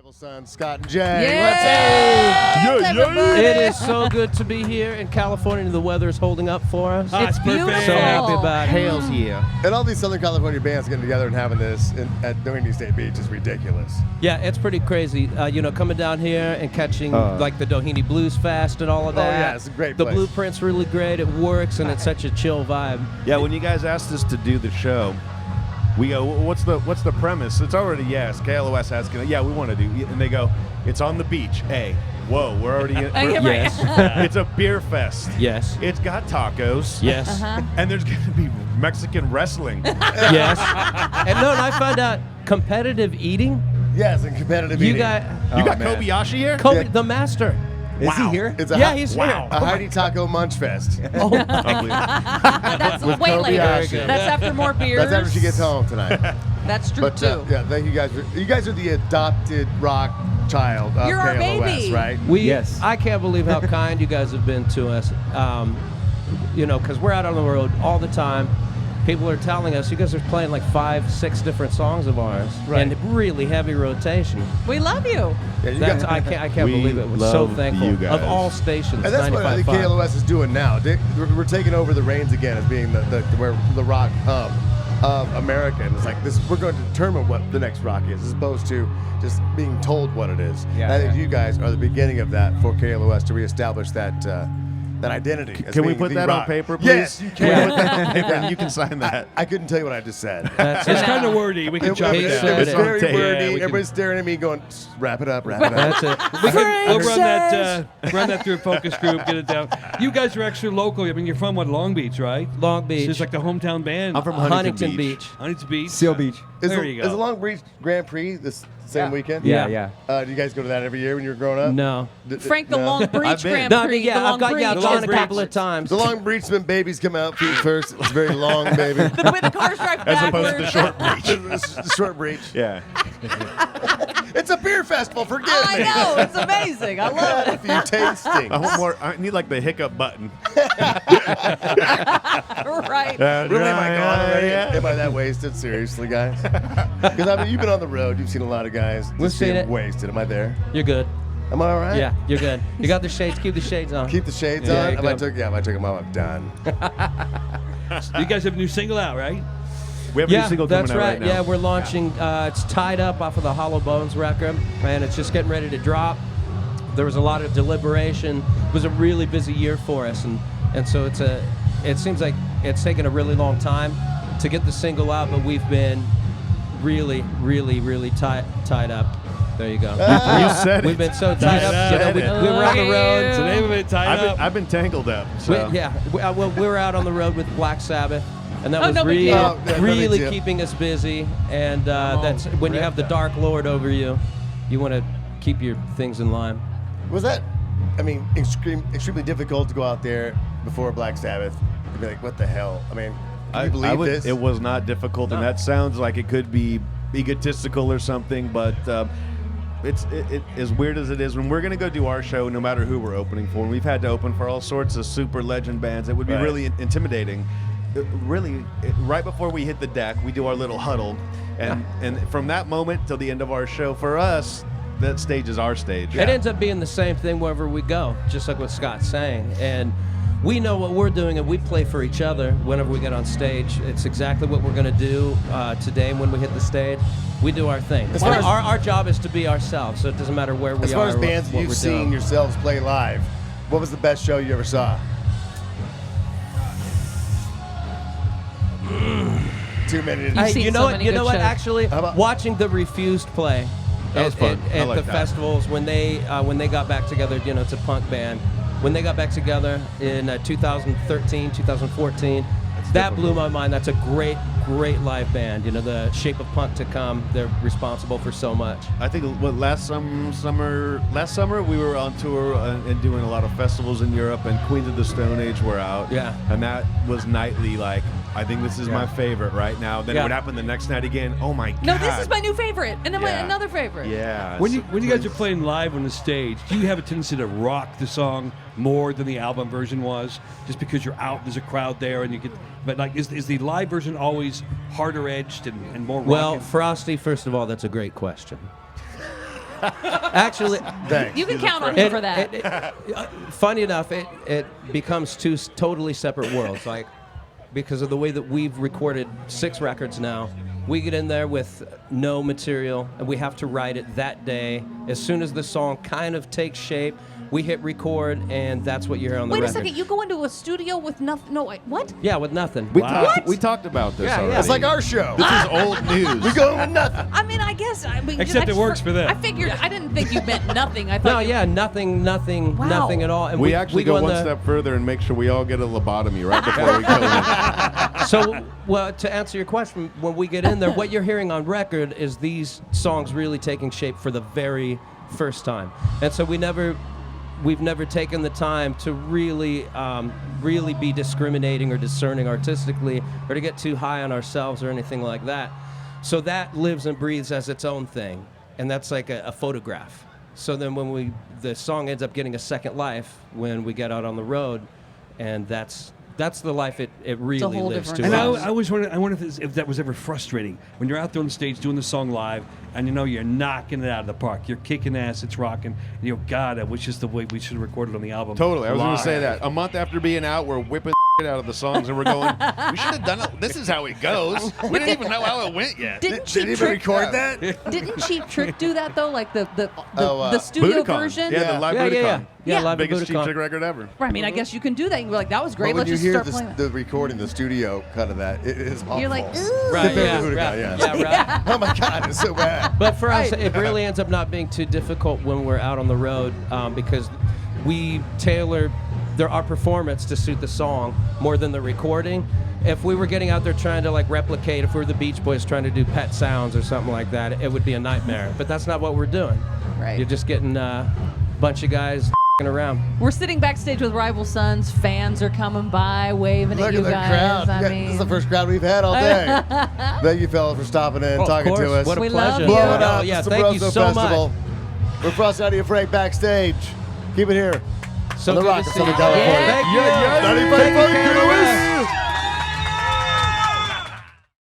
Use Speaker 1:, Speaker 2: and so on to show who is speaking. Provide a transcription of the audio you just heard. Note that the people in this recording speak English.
Speaker 1: Travel Sons, Scott and Jay.
Speaker 2: It is so good to be here in California. The weather is holding up for us.
Speaker 3: It's beautiful.
Speaker 2: So happy about Hale's year.
Speaker 1: And all these Southern California bands getting together and having this at Doheny State Beach is ridiculous.
Speaker 2: Yeah, it's pretty crazy. Coming down here and catching like the Doheny Blues Fest and all of that.
Speaker 1: Oh yeah, it's a great
Speaker 2: The
Speaker 1: place.
Speaker 2: blueprint's really great. It works and it's such a chill vibe.
Speaker 4: Yeah, when you guys asked us to do the show, we go, what's the premise? It's already yes. KLOS asking, yeah, we want to do, and they go, it's on the beach. Hey, whoa, we're already in.
Speaker 2: Yes.
Speaker 4: It's a beer fest.
Speaker 2: Yes.
Speaker 4: It's got tacos.
Speaker 2: Yes.
Speaker 4: And there's going to be Mexican wrestling.
Speaker 2: Yes. And I found out competitive eating.
Speaker 1: Yes, and competitive
Speaker 2: You
Speaker 1: eating.
Speaker 2: got
Speaker 4: You got Kobayashi here?
Speaker 2: Kobe,
Speaker 1: Yeah.
Speaker 2: the master.
Speaker 1: Is he here? It's a
Speaker 2: He's
Speaker 1: a
Speaker 2: here.
Speaker 1: Heidi Taco Munch Fest.
Speaker 2: Oh,
Speaker 3: That's
Speaker 1: With
Speaker 3: way later.
Speaker 1: Kobayashi.
Speaker 3: That's after more beers.
Speaker 1: That's after she gets home tonight.
Speaker 3: That's true
Speaker 1: But
Speaker 3: too.
Speaker 1: yeah, thank you guys. You guys are the adopted rock child of
Speaker 3: You're our
Speaker 1: KLOS,
Speaker 3: baby.
Speaker 1: right?
Speaker 5: Yes.
Speaker 2: I can't believe how kind you guys have been to us. Because we're out on the road all the time. People are telling us you guys are playing like 5-6 different songs of ours,
Speaker 1: Right.
Speaker 2: and really heavy rotation.
Speaker 3: We love you.
Speaker 1: Yeah, you
Speaker 2: That's
Speaker 1: guys,
Speaker 2: I can't
Speaker 4: We
Speaker 2: believe it. We're so
Speaker 4: love
Speaker 2: thankful
Speaker 4: you guys.
Speaker 2: of all stations.
Speaker 1: and that's what I think
Speaker 2: 95.5.
Speaker 1: KLOS is doing now. We're taking over the reins again as being the rock hub of America. And it's like this. We're going to determine what the next rock is, as opposed to just being told what it is.
Speaker 5: Yeah,
Speaker 1: And I think
Speaker 5: yeah.
Speaker 1: you guys are the beginning of that for KLOS to reestablish that identity. as
Speaker 4: Can we
Speaker 1: being
Speaker 4: put
Speaker 1: the
Speaker 4: that on
Speaker 1: rock.
Speaker 4: paper, please?
Speaker 1: Yes, you
Speaker 4: Can we
Speaker 1: can.
Speaker 4: put that on paper and you can sign that?
Speaker 1: I couldn't tell you what I just said.
Speaker 2: That's
Speaker 6: It's
Speaker 2: it.
Speaker 6: kind of wordy. We can chop
Speaker 2: He
Speaker 6: it
Speaker 2: said
Speaker 6: down.
Speaker 1: It was
Speaker 2: it.
Speaker 1: very
Speaker 4: Yeah,
Speaker 1: wordy.
Speaker 6: we can-
Speaker 1: Everybody's staring at me going, wrap it up, wrap it up.
Speaker 2: That's it.
Speaker 6: We'll run that through a focus group, get it down. You guys are actually local. I mean, you're from what, Long Beach, right?
Speaker 2: Long
Speaker 6: So
Speaker 2: Beach,
Speaker 6: it's like the hometown band.
Speaker 4: I'm from
Speaker 2: Huntington Beach.
Speaker 6: Huntington Beach.
Speaker 5: Seal Beach.
Speaker 1: Is
Speaker 6: There
Speaker 1: the,
Speaker 6: you
Speaker 1: Is
Speaker 6: go.
Speaker 1: the Long Beach Grand Prix this same weekend?
Speaker 2: Yeah.
Speaker 1: Do you guys go to that every year when you were growing up?
Speaker 2: No.
Speaker 3: Frank, the
Speaker 1: No.
Speaker 3: Long Breach
Speaker 4: I've been.
Speaker 3: Grand
Speaker 2: No, I
Speaker 3: Prix.
Speaker 2: mean, yeah,
Speaker 3: the Long
Speaker 2: I've got
Speaker 3: Breach.
Speaker 2: I've gone a couple of times.
Speaker 1: The Long Breachman babies come out feet first. It's very long, baby.
Speaker 3: The way the cars drive
Speaker 4: As
Speaker 3: backwards.
Speaker 4: opposed to the short breach.
Speaker 1: It's the short breach.
Speaker 4: Yeah.
Speaker 1: It's a beer festival. Forgive
Speaker 3: I
Speaker 1: me.
Speaker 3: know. It's amazing. I love
Speaker 1: A
Speaker 3: it.
Speaker 1: few tastings.
Speaker 4: I want more. I need like the hiccup button.
Speaker 3: Right.
Speaker 1: Really, am I gone already?
Speaker 4: Yeah.
Speaker 1: Am I that wasted? Seriously, guys? Because I mean, you've been on the road. You've seen a lot of guys.
Speaker 2: We've
Speaker 1: just
Speaker 2: seen
Speaker 1: being
Speaker 2: it.
Speaker 1: Wasted. Am I there?
Speaker 2: You're good.
Speaker 1: Am I all right?
Speaker 2: Yeah, you're good. You got the shades. Keep the shades on.
Speaker 1: Keep the shades
Speaker 2: Yeah,
Speaker 1: on.
Speaker 2: you're
Speaker 1: If I
Speaker 2: good.
Speaker 1: took them off, I'm done.
Speaker 6: You guys have a new single out, right?
Speaker 4: We have a new
Speaker 2: Yeah,
Speaker 4: single
Speaker 2: that's
Speaker 4: coming out
Speaker 2: right.
Speaker 4: right now.
Speaker 2: Yeah, we're launching. It's Tied Up off of the Hollow Bones record, and it's just getting ready to drop. There was a lot of deliberation. It was a really busy year for us, and so it seems like it's taken a really long time to get the single out, but we've been really, really, really tied up. There you go.
Speaker 4: You said
Speaker 2: We've
Speaker 4: it.
Speaker 2: been so tied up. You know, we were on the road.
Speaker 6: It's the name of it, Tied Up.
Speaker 4: I've been tangled up. So.
Speaker 2: We were out on the road with Black Sabbath, and that
Speaker 3: Oh,
Speaker 2: was
Speaker 3: no big
Speaker 2: really,
Speaker 3: deal.
Speaker 1: Oh, yeah, no big
Speaker 2: really
Speaker 1: deal.
Speaker 2: keeping us busy. And that's when you have the Dark Lord over you, you want to keep your things in line.
Speaker 1: Was that, I mean, extremely difficult to go out there before Black Sabbath and be like, what the hell? I mean, can you believe this?
Speaker 4: It was not difficult, and that sounds like it could be egotistical or something, but it's as weird as it is. When we're going to go do our show, no matter who we're opening for, and we've had to open for all sorts of super legend bands, it would be
Speaker 1: Right.
Speaker 4: really intimidating. Right before we hit the deck, we do our little huddle, and from that moment till the end of our show, for us, that stage is our stage.
Speaker 2: It ends up being the same thing wherever we go, just like what Scott's saying. And we know what we're doing, and we play for each other whenever we get on stage. It's exactly what we're going to do today when we hit the stage. We do our thing.
Speaker 1: As far as-
Speaker 2: Our job is to be ourselves, so it doesn't matter where we are.
Speaker 1: As far as
Speaker 2: or
Speaker 1: bands
Speaker 2: what
Speaker 1: you've
Speaker 2: we're
Speaker 1: seen
Speaker 2: doing.
Speaker 1: yourselves play live, what was the best show you ever saw? Too many to
Speaker 3: You've seen
Speaker 2: you know
Speaker 3: so
Speaker 2: what?
Speaker 3: many
Speaker 2: You
Speaker 3: good
Speaker 2: know what?
Speaker 3: shows.
Speaker 2: Actually,
Speaker 1: How about-
Speaker 2: watching the Refused play
Speaker 4: That was fun. I
Speaker 2: at
Speaker 4: like
Speaker 2: the
Speaker 4: that.
Speaker 2: festivals when they got back together. You know, it's a punk band. When they got back together in 2013, 2014, that blew my mind. That's a great live band. You know, the Shape of Punk to Come. They're responsible for so much.
Speaker 4: I think last summer we were on tour and doing a lot of festivals in Europe, and Queens of the Stone Age were out.
Speaker 2: Yeah.
Speaker 4: And that was nightly. Like, I think this is my favorite right now. Then
Speaker 2: Yeah.
Speaker 4: it would happen the next night again. Oh my god.
Speaker 3: No, this is my new favorite, and then
Speaker 4: Yeah.
Speaker 3: another favorite.
Speaker 4: Yeah.
Speaker 6: When you guys are playing live on the stage, do you have a tendency to rock the song more than the album version was, just because you're out, there's a crowd there, and you get? But like, is the live version always harder edged and more rockin'?
Speaker 2: Well, Frosty, first of all, that's a great question. Actually,
Speaker 1: Thanks.
Speaker 3: You can count on him for that.
Speaker 2: funny enough, it becomes two totally separate worlds. Like, because of the way that we've recorded 6 records now, we get in there with no material, and we have to write it that day. As soon as the song kind of takes shape, we hit record, and that's what you hear on the
Speaker 3: Wait
Speaker 2: record.
Speaker 3: a second, you go into a studio with nothing. No, wait, what?
Speaker 2: Yeah, with nothing.
Speaker 4: We talked about this
Speaker 2: Yeah,
Speaker 4: already.
Speaker 2: yeah.
Speaker 1: It's like our show.
Speaker 4: This is old news.
Speaker 1: We go with nothing.
Speaker 3: I mean, I guess.
Speaker 6: Except it works for them.
Speaker 3: I figured. I didn't think you meant nothing. I thought.
Speaker 2: No, yeah, nothing
Speaker 3: Wow.
Speaker 2: at all. And
Speaker 4: we actually go
Speaker 2: in
Speaker 4: one
Speaker 2: the-
Speaker 4: step further and make sure we all get a lobotomy right before we go in.
Speaker 2: So, well, to answer your question, when we get in there, what you're hearing on record is these songs really taking shape for the very first time. And so we've never taken the time to really be discriminating or discerning artistically, or to get too high on ourselves or anything like that. So that lives and breathes as its own thing, and that's like a photograph. So then when the song ends up getting a second life when we get out on the road, and that's the life it really
Speaker 3: whole
Speaker 2: lives to
Speaker 3: different
Speaker 6: And
Speaker 2: us.
Speaker 6: I always wonder. I wonder if that was ever frustrating when you're out there on the stage doing the song live, and you know you're knocking it out of the park. You're kicking ass. It's rocking. And you go, God, I wish this the way we should have recorded on the album.
Speaker 4: Totally. I was going
Speaker 6: live."
Speaker 4: to say that. A month after being out, we're whipping out of the songs, and we're going, we should have done it. This is how it goes. We didn't even know how it went yet.
Speaker 3: Didn't
Speaker 1: Did
Speaker 3: Cheap
Speaker 1: he even
Speaker 3: Trick
Speaker 1: record that?
Speaker 3: Didn't Cheap Trick do that though? Like the studio
Speaker 4: Budokan.
Speaker 3: version.
Speaker 4: Yeah, the live
Speaker 2: Yeah, yeah,
Speaker 4: Budokan.
Speaker 3: Yeah.
Speaker 2: live at
Speaker 4: Biggest Cheap
Speaker 2: Budokan.
Speaker 4: Trick record ever.
Speaker 3: Right, I mean, I guess you can do that. You can be like, that was great.
Speaker 1: But when
Speaker 3: Let's
Speaker 1: you
Speaker 3: just
Speaker 1: hear
Speaker 3: start playing that.
Speaker 1: the recording, the studio cut of that, it is awful.
Speaker 3: You're like, ooh.
Speaker 2: Right,
Speaker 1: Compared
Speaker 2: yeah,
Speaker 1: to Budokan,
Speaker 2: right,
Speaker 1: yeah.
Speaker 2: right.
Speaker 1: Oh my God, it's so bad.
Speaker 2: But for us, it really ends up not being too difficult when we're out on the road because we tailor our performance to suit the song more than the recording. If we were getting out there trying to like replicate, if we were the Beach Boys trying to do Pet Sounds or something like that, it would be a nightmare. But that's not what we're doing.
Speaker 3: Right.
Speaker 2: You're just getting a bunch of guys around.
Speaker 3: We're sitting backstage with Rival Sons. Fans are coming by, waving
Speaker 1: Look
Speaker 3: at you
Speaker 1: at the
Speaker 3: guys.
Speaker 1: crowd.
Speaker 3: I
Speaker 1: Yeah,
Speaker 3: mean,
Speaker 1: this is the first crowd we've had all day. Thank you, fellas, for stopping in and talking to us.
Speaker 2: What a
Speaker 3: We love
Speaker 2: pleasure.
Speaker 3: you.
Speaker 1: Blow it
Speaker 3: Yeah.
Speaker 1: up.
Speaker 2: Yeah,
Speaker 1: It's the
Speaker 2: thank you
Speaker 1: Sabroso
Speaker 2: so
Speaker 1: Festival.
Speaker 2: much.
Speaker 1: We're Frosty, Heidi and Frank backstage. Keep it here.
Speaker 2: So
Speaker 1: On the
Speaker 2: good
Speaker 1: Rock
Speaker 2: to
Speaker 1: of
Speaker 2: see you.
Speaker 1: Southern California.
Speaker 2: Thank you.
Speaker 1: Not anybody
Speaker 2: Thank you,
Speaker 1: fucking
Speaker 2: Canada.
Speaker 1: Louis.